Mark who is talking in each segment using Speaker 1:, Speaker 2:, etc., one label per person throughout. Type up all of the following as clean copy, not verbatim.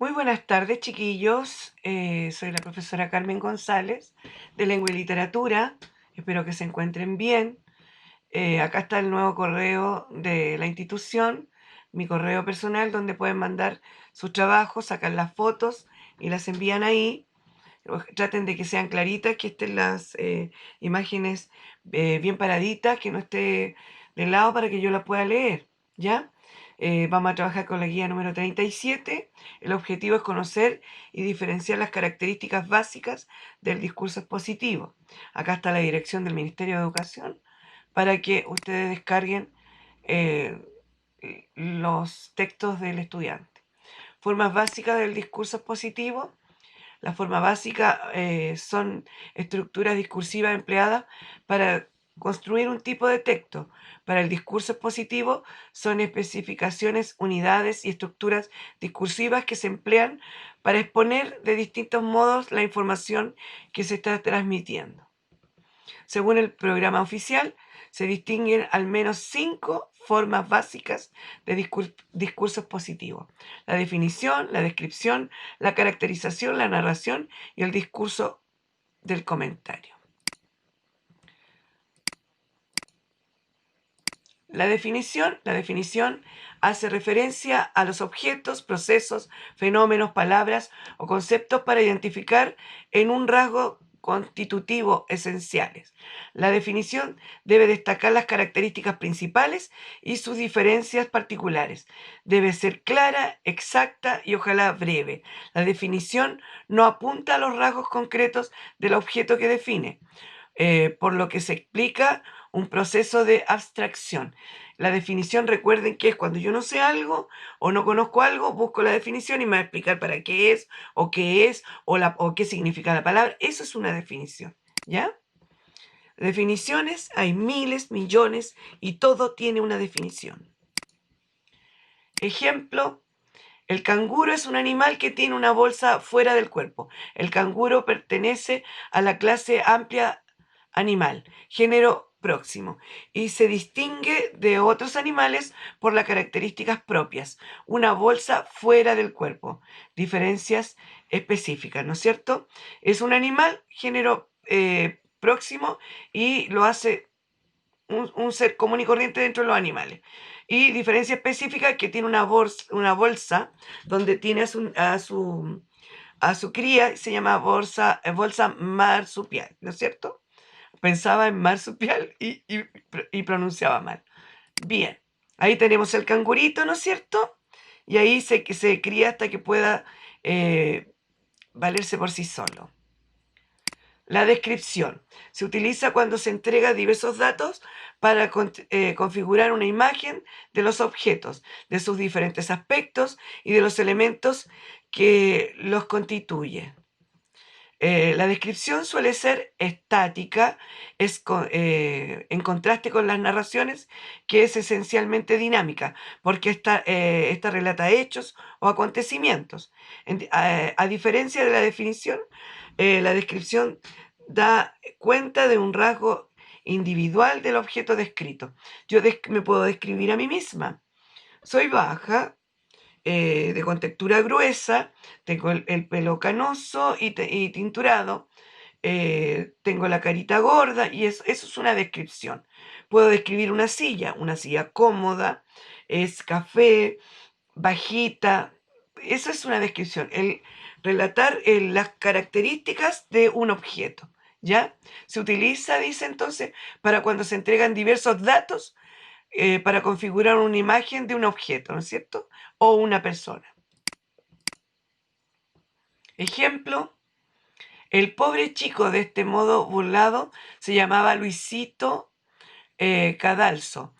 Speaker 1: Muy buenas tardes, chiquillos. Soy la profesora Carmen González de Lengua y Literatura. Espero que se encuentren bien. Acá está el nuevo correo de la institución, mi correo personal, donde pueden mandar sus trabajos, sacan las fotos y las envían ahí. Traten de que sean claritas, que estén las imágenes bien paraditas, que no esté de lado para que yo la pueda leer, ¿ya? Vamos a trabajar con la guía número 37. El objetivo es conocer y diferenciar las características básicas del discurso expositivo. Acá está la dirección del Ministerio de Educación para que ustedes descarguen eh, los textos del estudiante. Formas básicas del discurso expositivo. La forma básica son estructuras discursivas empleadas para construir un tipo de texto. Para el discurso expositivo son especificaciones, unidades y estructuras discursivas que se emplean para exponer de distintos modos la información que se está transmitiendo. Según el programa oficial, se distinguen al menos 5 formas básicas de discurso expositivo: la definición, la descripción, la caracterización, la narración y el discurso del comentario. La definición hace referencia a los objetos, procesos, fenómenos, palabras o conceptos para identificar en un rasgo constitutivo esenciales. La definición debe destacar las características principales y sus diferencias particulares. Debe ser clara, exacta y ojalá breve. La definición no apunta a los rasgos concretos del objeto que define, por lo que se explica un proceso de abstracción. La definición, recuerden que es cuando yo no sé algo o no conozco algo, busco la definición y me va a explicar para qué es o qué significa la palabra. Eso es una definición, ¿ya? Definiciones hay miles, millones y todo tiene una definición. Ejemplo: el canguro es un animal que tiene una bolsa fuera del cuerpo. El canguro pertenece a la clase amplia animal, género próximo, y se distingue de otros animales por las características propias. Una bolsa fuera del cuerpo. Diferencias específicas, ¿no es cierto? Es un animal, género próximo, y lo hace un ser común y corriente dentro de los animales. Y diferencia específica, que tiene una bolsa donde tiene a su cría, se llama bolsa marsupial, ¿no es cierto? Pensaba en marsupial y pronunciaba mal. Bien, ahí tenemos el cangurito, ¿no es cierto? Y ahí se cría hasta que pueda valerse por sí solo. La descripción se utiliza cuando se entrega diversos datos para configurar una imagen de los objetos, de sus diferentes aspectos y de los elementos que los constituyen. La descripción suele ser estática, en contraste con las narraciones, que es esencialmente dinámica, porque esta relata hechos o acontecimientos. A diferencia de la definición, la descripción da cuenta de un rasgo individual del objeto descrito. Yo me puedo describir a mí misma. Soy baja, de contextura gruesa, tengo el pelo canoso y tinturado, tengo la carita gorda, y eso es una descripción. Puedo describir una silla cómoda, es café, bajita. Eso es una descripción, el relatar las características de un objeto, ¿ya? Se utiliza, dice entonces, para cuando se entregan diversos datos para configurar una imagen de un objeto, ¿no es cierto? O una persona. Ejemplo: el pobre chico, de este modo burlado, se llamaba Luisito Cadalso.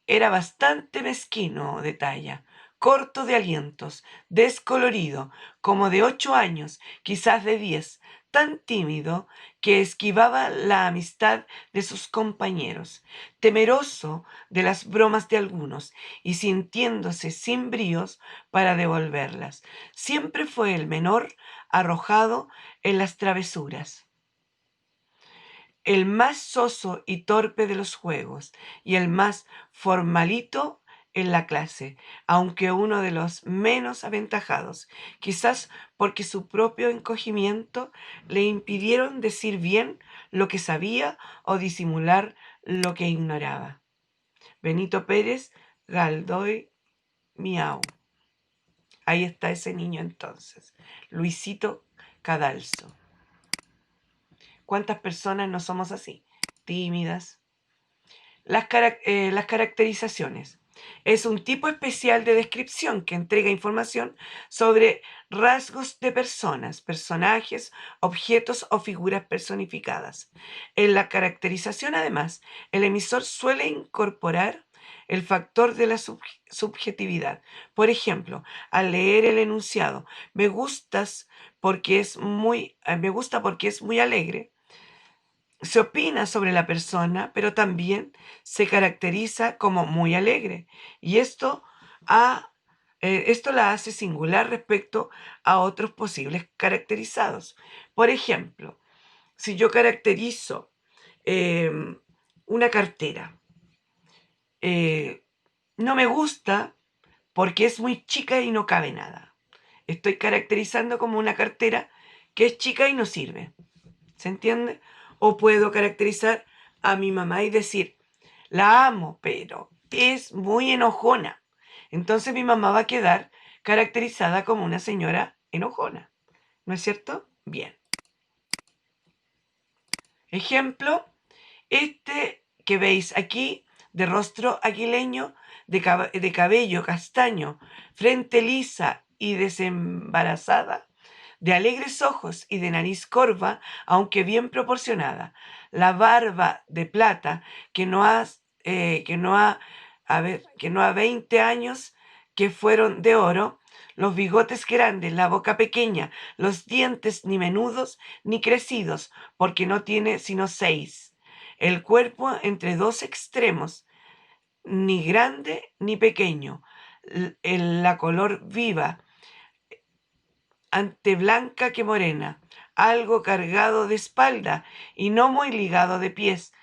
Speaker 1: Era bastante mezquino de talla, corto de alientos, descolorido, como de 8 años, quizás de 10, tan tímido que esquivaba la amistad de sus compañeros, temeroso de las bromas de algunos y sintiéndose sin bríos para devolverlas. Siempre fue el menor arrojado en las travesuras, el más soso y torpe de los juegos, y el más formalito en la clase, aunque uno de los menos aventajados, quizás porque su propio encogimiento le impidieron decir bien lo que sabía o disimular lo que ignoraba. Benito Pérez Galdoy Miau. Ahí está ese niño entonces, Luisito Cadalso. ¿Cuántas personas no somos así? Tímidas. Las caracterizaciones. Es un tipo especial de descripción que entrega información sobre rasgos de personas, personajes, objetos o figuras personificadas. En la caracterización, además, el emisor suele incorporar el factor de la subjetividad. Por ejemplo, al leer el enunciado, me gusta porque es muy alegre, se opina sobre la persona, pero también se caracteriza como muy alegre. Y esto la hace singular respecto a otros posibles caracterizados. Por ejemplo, si yo caracterizo em, una cartera, eh, no me gusta porque es muy chica y no cabe nada. Estoy caracterizando como una cartera que es chica y no sirve. ¿Se entiende? O puedo caracterizar a mi mamá y decir, la amo, pero es muy enojona. Entonces mi mamá va a quedar caracterizada como una señora enojona. ¿No es cierto? Bien. Ejemplo, este que veis aquí, de rostro aguileño, de cabello castaño, frente lisa y desembarazada, de alegres ojos y de nariz corva, aunque bien proporcionada, la barba de plata que no ha 20 años que fueron de oro, los bigotes grandes, la boca pequeña, los dientes ni menudos ni crecidos, porque no tiene sino 6, el cuerpo entre dos extremos, ni grande ni pequeño, la color viva, ante blanca que morena, algo cargado de espalda y no muy ligado de pies.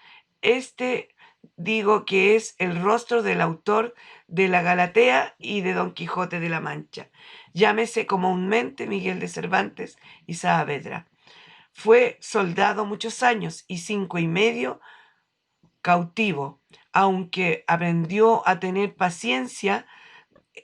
Speaker 1: Este digo que es el rostro del autor de la Galatea y de Don Quijote de la Mancha. Llámese comúnmente Miguel de Cervantes y Saavedra. Fue soldado muchos años y 5 y medio cautivo, aunque aprendió a tener paciencia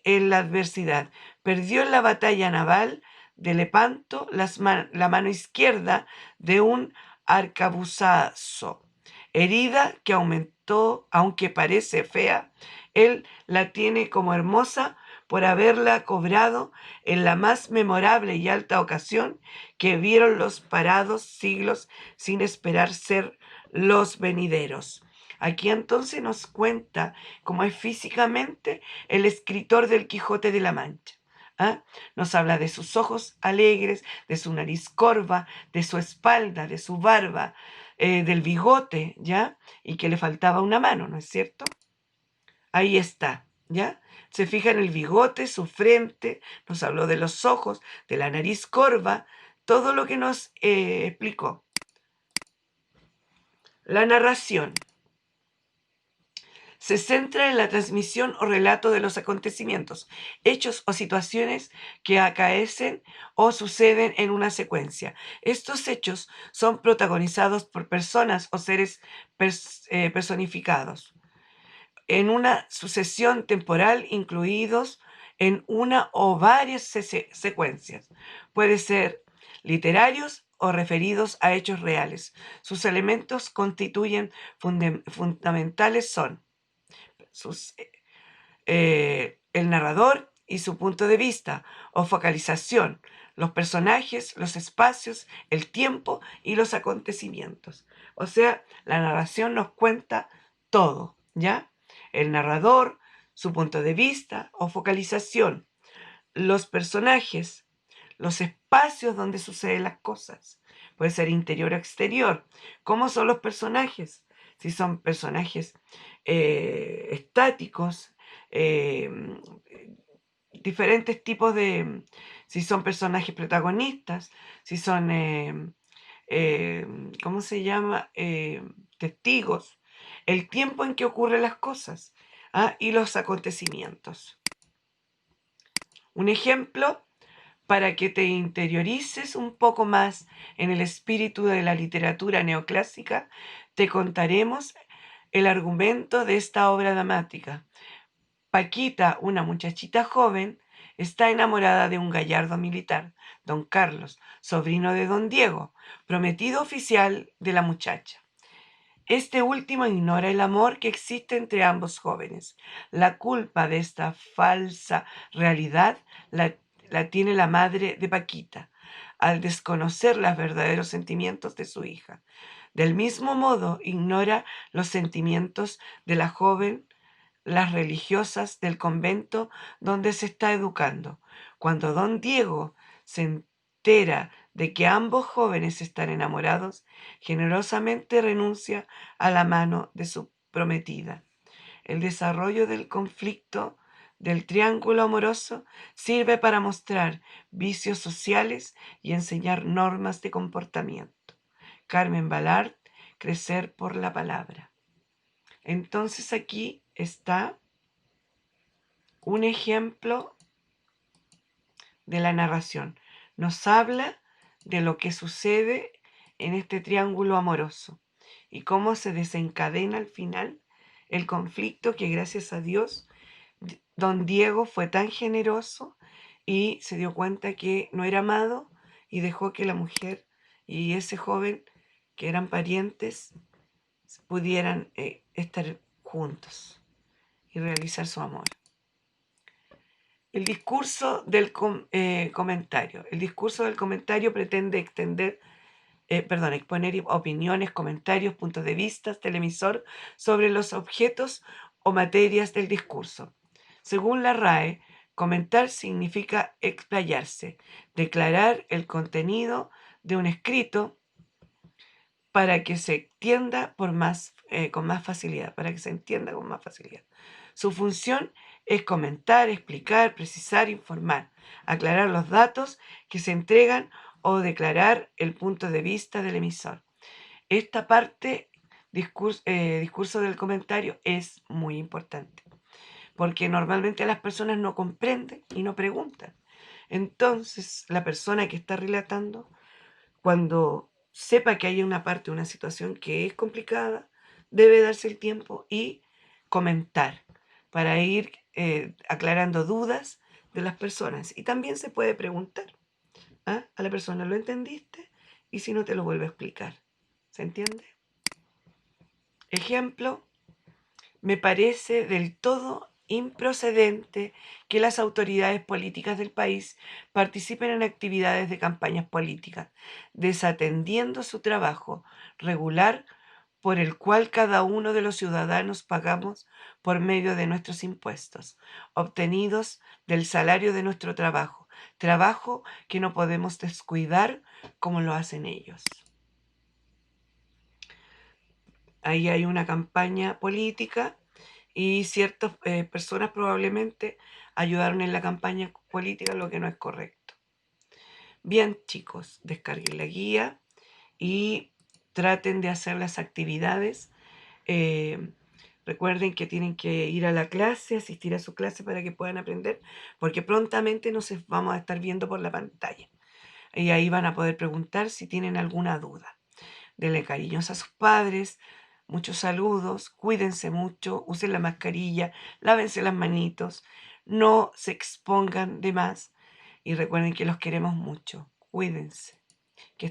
Speaker 1: en la adversidad. Perdió en la batalla naval de Lepanto la mano izquierda de un arcabuzazo, herida que aumentó, aunque parece fea, él la tiene como hermosa por haberla cobrado en la más memorable y alta ocasión que vieron los parados siglos sin esperar ser los venideros. Aquí entonces nos cuenta cómo es físicamente el escritor del Quijote de la Mancha. ¿Ah? Nos habla de sus ojos alegres, de su nariz corva, de su espalda, de su barba, del bigote, ¿ya? Y que le faltaba una mano, ¿no es cierto? Ahí está, ¿ya? Se fija en el bigote, su frente, nos habló de los ojos, de la nariz corva, todo lo que nos explicó. La narración se centra en la transmisión o relato de los acontecimientos, hechos o situaciones que acaecen o suceden en una secuencia. Estos hechos son protagonizados por personas o seres personificados en una sucesión temporal, incluidos en una o varias secuencias. Puede ser literarios o referidos a hechos reales. Sus elementos constituyen fundamentales son el narrador y su punto de vista o focalización, los personajes, los espacios, el tiempo y los acontecimientos. O sea, la narración nos cuenta todo, ¿ya? El narrador, su punto de vista o focalización, los personajes, los espacios donde suceden las cosas. Puede ser interior o exterior. ¿Cómo son los personajes? Si son personajes estáticos, eh, diferentes tipos de, si son personajes protagonistas, si son, ¿cómo se llama? Testigos, el tiempo en que ocurren las cosas. y los acontecimientos. Un ejemplo para que te interiorices un poco más en el espíritu de la literatura neoclásica, te contaremos el argumento de esta obra dramática. Paquita, una muchachita joven, está enamorada de un gallardo militar, don Carlos, sobrino de don Diego, prometido oficial de la muchacha. Este último ignora el amor que existe entre ambos jóvenes. La culpa de esta falsa realidad la tiene la madre de Paquita, al desconocer los verdaderos sentimientos de su hija. Del mismo modo, ignora los sentimientos de la joven, las religiosas del convento donde se está educando. Cuando don Diego se entera de que ambos jóvenes están enamorados, generosamente renuncia a la mano de su prometida. El desarrollo del conflicto del triángulo amoroso sirve para mostrar vicios sociales y enseñar normas de comportamiento. Carmen Ballart, Crecer por la palabra. Entonces aquí está un ejemplo de la narración. Nos habla de lo que sucede en este triángulo amoroso y cómo se desencadena al final el conflicto que, gracias a Dios, don Diego fue tan generoso y se dio cuenta que no era amado y dejó que la mujer y ese joven, que eran parientes, pudieran estar juntos y realizar su amor. El discurso del comentario. El discurso del comentario pretende exponer opiniones, comentarios, puntos de vista del emisor sobre los objetos o materias del discurso. Según la RAE, comentar significa explayarse, declarar el contenido de un escrito para que se entienda con más facilidad, para que se entienda con más facilidad. Su función es comentar, explicar, precisar, informar, aclarar los datos que se entregan o declarar el punto de vista del emisor. Esta parte, discurso del comentario, es muy importante, porque normalmente las personas no comprenden y no preguntan. Entonces, la persona que está relatando, cuando sepa que hay una parte, una situación que es complicada, debe darse el tiempo y comentar para ir aclarando dudas de las personas. Y también se puede preguntar a la persona, ¿lo entendiste? Y si no, te lo vuelve a explicar. ¿Se entiende? Ejemplo, me parece del todo improcedente que las autoridades políticas del país participen en actividades de campañas políticas, desatendiendo su trabajo regular por el cual cada uno de los ciudadanos pagamos por medio de nuestros impuestos, obtenidos del salario de nuestro trabajo, trabajo que no podemos descuidar como lo hacen ellos. Ahí hay una campaña política y ciertas personas probablemente ayudaron en la campaña política, lo que no es correcto. Bien, chicos, descarguen la guía y traten de hacer las actividades. Recuerden que tienen que ir a la clase, asistir a su clase para que puedan aprender, porque prontamente nos vamos a estar viendo por la pantalla. Y ahí van a poder preguntar si tienen alguna duda. Denle cariños a sus padres, muchos saludos, cuídense mucho, usen la mascarilla, lávense las manitos, no se expongan de más y recuerden que los queremos mucho. Cuídense. Que